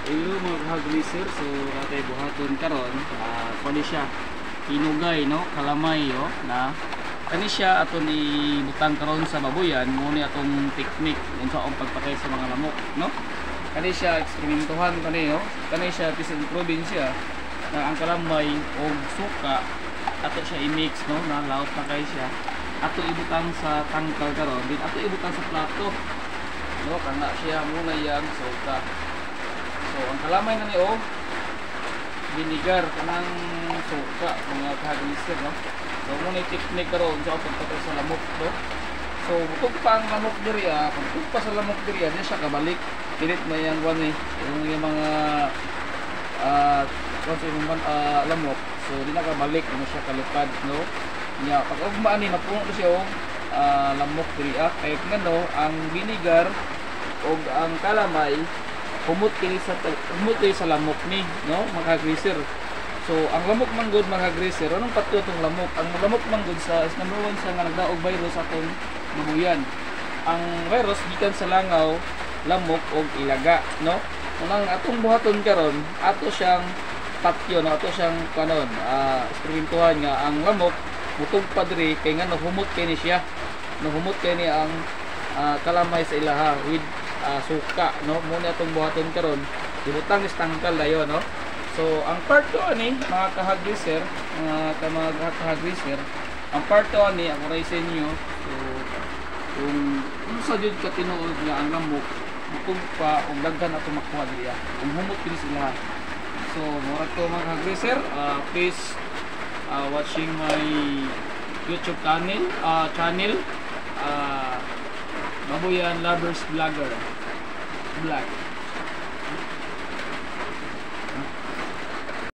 Hello mga kahaglisir, so natay buhaton karon kani siya inugay no kalamay na kani siya aton ibutang karon sa baboyan mo ni atong technique unsa ang pagpatay sa mga lamok no. Kani siya eksperimentuhan kani siya bisan probinsya na ang kalamay og suka ato siya i-mix no na laot na kay siya ato ibutang sa tangkal karon din ato ibutang sa plato no kana siya muna yang suka. So ang kalamay na ni vinegar kanang suka mga kahaglisir no. So muna technique karon sa pagpatay sa lamok no. So butog pa ang lamok diri pagtug pa sa lamok diri di siya kabalik dinit may yang yung mga lamok. So di na kabalik ano siya kalipad no. Nya pag ugmaan ni mapuno siya lamok diri kay ngano ang vinegar og ang kalamay humot kini sa lamok ni no mga greaser. So ang lamok man gud mga greaser anong patyo tong lamok? Ang lamok man gud sa is number 1 sa nga nagdaog virus atong baboyan. Ang virus gikan sa langaw, lamok og ilaga no. Unang atong buhaton karon ato siyang patyo no ato siyang kanon eksperimentuhan nga ang lamok mutog pa diri kay ngano humot kini siya. No humot kini ang kalamay sa ilaha with suka no muna itong buhaton karon ibutang is tangkal dayon no. So ang part 2 ani mga kahaglisir mga kahaglisir ang part 2 ani ako ray sa inyo. So kung sa jud ka tinuod nga ang lamok bukog pa og daghan ato makuha diriya kung humot kini sila. So mura to mga kahaglisir please watching my YouTube channel Baboyan Lovers Vlogger Vlog.